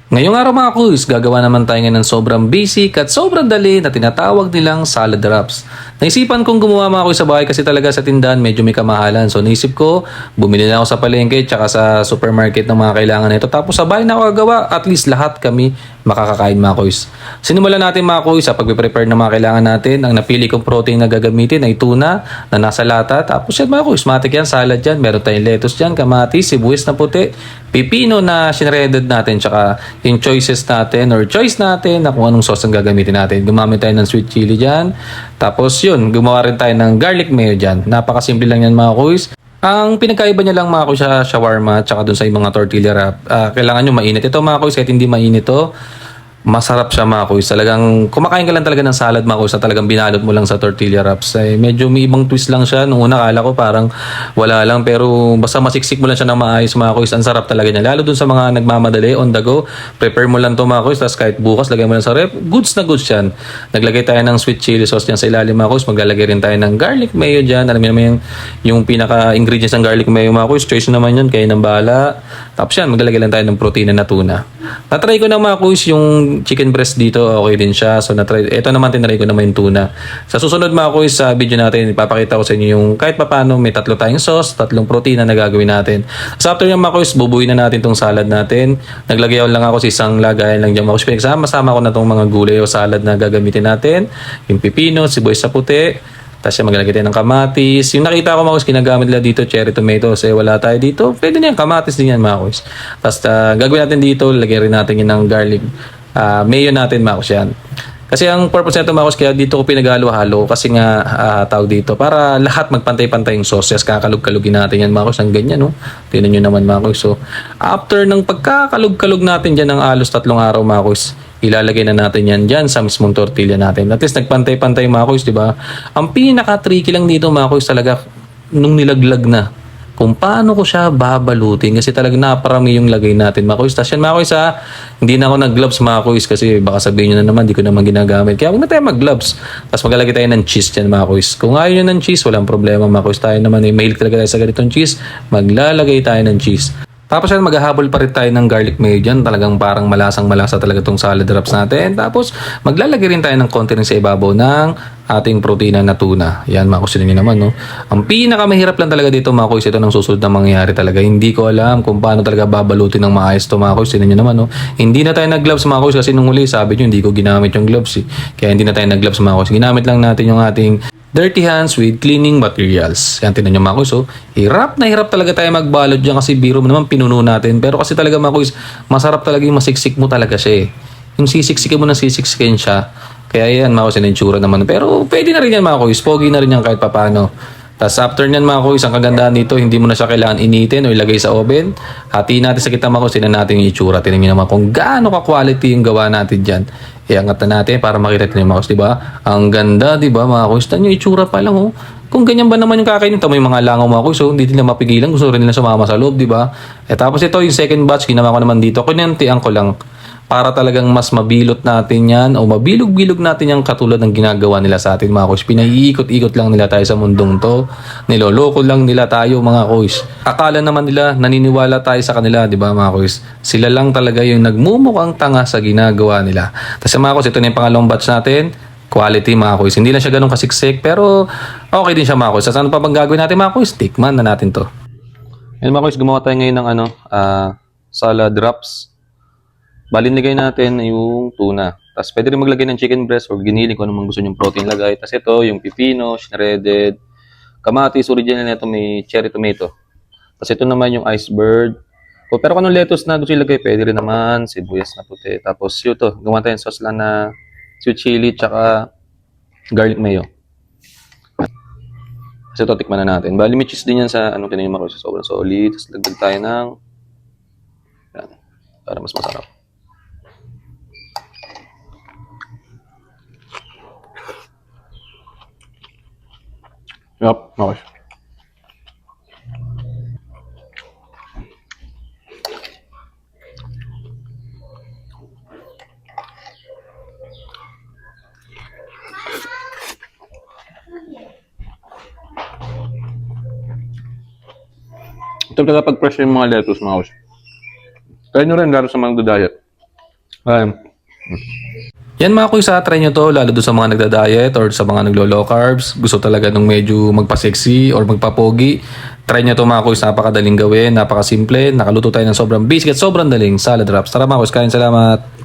Ngayong araw mga kuys, gagawa naman tayo ngayon ng sobrang basic at sobrang dali na tinatawag nilang salad wraps. Naisipan kong gumawa mga kuys sa bahay kasi talaga sa tindahan medyo may kamahalan. So naisip ko, bumili na ako sa palengke tsaka sa supermarket ng mga kailangan nito. Tapos sa bahay na ako gagawa, at least lahat kami makakakain mga kuys. Sinimulan natin mga kuys sa pagpe-prepare ng mga kailangan natin. Ang napili kong protein na gagamitin ay tuna na nasa lata. Tapos yan mga kuys, matik yan, salad yan. Meron tayong lettuce dyan, kamatis, sibuyas na puti, pipino na sinredded natin, tsaka yung choices natin or choice natin na kung anong sauce ang gagamitin natin. Gumamit tayo ng sweet chili dyan. Tapos yun, gumawa rin tayo ng garlic mayo dyan. Napakasimple lang yan mga kuys. Ang pinagkaiba niya lang mga kuys sa shawarma tsaka dun sa mga tortilla wrap, kailangan nyo mainit. Ito mga kuys, kahit hindi mainit to, masarap siya mga kuys. Talagang kumakain ka lang talaga ng salad mga kuys na talagang binalot mo lang sa tortilla wraps. Medyo may ibang twist lang siya. Nung una kala ko parang wala lang, pero basta masiksik mo lang siya ng maayos mga kuys. Ang sarap talaga niya. Lalo dun sa mga nagmamadali on the go. Prepare mo lang to mga kuys. Tapos kahit bukas lagay mo lang sa rep. Goods na goods yan. Naglagay tayo ng sweet chili sauce dyan sa ilalim mga kuys. Maglalagay rin tayo ng garlic mayo dyan. Alam mo naman yung pinaka ingredients ng garlic mayo mga kuys. Choice naman yun. Kayo ng bahala. Tapos yan, maglalagay lang tayo ng protein na tuna. Natry ko na mga kuys yung chicken breast dito, okay din siya. So ito naman tinry ko naman yung tuna. Sa susunod mga kuys sa video natin, ipapakita ko sa inyo yung kahit papaano may tatlo tayong sauce, tatlong protein na nagagawin natin. So after yung mga kuys, bubuin na natin tong salad natin. Naglagay lang ako sa isang lagayan lang dyan mga kuys. Pinagsama-sama ko na tong mga gulay o salad na gagamitin natin. Yung pipino, sibuyas sa puti. Tapos yung maglalagay tayo ng kamatis. Yung nakita ko mga kuys, ginagamit nila dito cherry tomatoes. Wala tayo dito. Pwede na yan, kamatis din yan mga kuys. Tapos gagawin natin dito, lagyan rin natin yun ng garlic mayo natin mga kuys yan. Kasi ang purpose nito mga kuys, kaya dito ko pinagalo-halo kasi nga tawag dito para lahat magpantay-pantay yung sauces. Kakalog-kalugin natin yan mga kuys. Ang ganyan no. Tingnan nyo naman mga kuys. So after ng pagkakalog-kalog natin dyan ng alos 3 araw mga kuys, ilalagay na natin yan dyan sa mismong tortilla natin. At least nagpantay-pantay mga kuys, di ba? Ang pinaka-tricky lang dito mga kuys talaga nung nilaglag na. Kung paano ko siya babalutin kasi talagang naparami yung lagay natin mga kuys. Tapos yan mga kuys hindi na ako nag-gloves mga kuys kasi baka sabihin nyo na naman di ko naman ginagamit. Kaya huwag na tayo mag-gloves. Tapos maglalagay tayo ng cheese dyan mga kuys. Kung ayaw nyo ng cheese, walang problema mga kuys. Tayo naman mahilig talaga tayo sa ganitong cheese. Maglalagay tayo ng cheese. Tapos yan, maghahabol pa rin tayo ng garlic mayo dyan. Talagang parang malasang-malasa talaga itong salad wraps natin. Tapos maglalagay rin tayo ng konti rin sa ibabaw ng ating protina na tuna. Yan mga kuys, nyo naman no. Ang pinakamahirap lang talaga dito mga kuys, ito ng susunod na mangyayari talaga. Hindi ko alam kung paano talaga babalutin ng maayos ito mga kuys, nyo naman no. Hindi na tayo nag-gloves mga kuys kasi nung huli sabi nyo hindi ko ginamit yung gloves Kaya hindi na tayo nag-gloves mga kuys. Ginamit lang natin yung ating dirty hands with cleaning materials. Yan, tinan nyo mga kuys. So, hirap na hirap talaga tayo magbalot dyan kasi biro mo naman pinuno natin. Pero kasi talaga mga kuys, masarap talaga yung masiksik mo talaga siya Yung sisiksikin mo na sisiksikin siya. Kaya yan, mga kuys, yung itsura naman. Pero pwede na rin yan mga kuys. Pogi na rin yan kahit papano. Tapos after nyan mga kuys, ang kagandahan dito, hindi mo na siya kailangan initin o ilagay sa oven. Hati natin sa kita mga kuys, tinan natin yung itsura. Tinan nyo naman kung gaano ka-quality yung gawa natin dyan. Iangat na natin para makita natin yung mga kuys, diba? Ang ganda, diba mga kuys? Tinan yung itsura pa lang Kung ganyan ba naman yung kakainin, tamo yung mga langaw mga kuys, hindi nila mapigilan. Gusto rin nila sumama sa loob, diba? Tapos ito yung second batch, ginawa ko naman dito. Kunyantian ko lang. Para talagang mas mabilot natin yan o mabilog-bilog natin yung katulad ng ginagawa nila sa atin mga kuys. Pinaiikot-ikot lang nila tayo sa mundong to. Niloloko lang nila tayo mga kuys. Akala naman nila naniniwala tayo sa kanila, di ba mga kuys? Sila lang talaga yung nagmumukhang tanga sa ginagawa nila. Tapos mga kuys, ito na yung pangalawang batch natin. Quality mga kuys. Hindi lang siya ganun kasiksik pero okay din siya mga kuys. Sa ano pa bang gagawin natin mga kuys? Tikman na natin to. Yan mga kuys, gumawa tayo ngayon ng salad wraps. Balinigay natin yung tuna. Tapos pwede rin maglagay ng chicken breast or giniling kung anong gusto nyong protein lagay. Tapos ito, yung pipino, shredded, kamatis, original na ito may cherry tomato. Tapos ito naman yung iceberg. Pero kung anong lettuce na gusto ilagay, pwede rin naman, sibuyas na puti. Tapos yun to, gawa tayong sauce lang na sweet chili tsaka garlic mayo. Kasi ito, tikman na natin. Bali, may cheese din yan sa tinayin mo sa sobrang solid. Tapos lagdag tayo ng yan, para mas masarap. Yup, okay. Ito talaga pag-fresh yung mga lettuce mga kuys. Kaya nyo rin lalo sa mga diet. Yan mga kuy, sa try nyo to, lalo doon sa mga nagda-diet or sa mga naglo-low carbs, gusto talaga nung medyo magpa-sexy or magpa-pogi. Try nyo to mga kuy, napakadaling gawin, napakasimple, nakaluto tayo ng sobrang basic at sobrang daling salad wraps. Tara mga kuy, kain, salamat!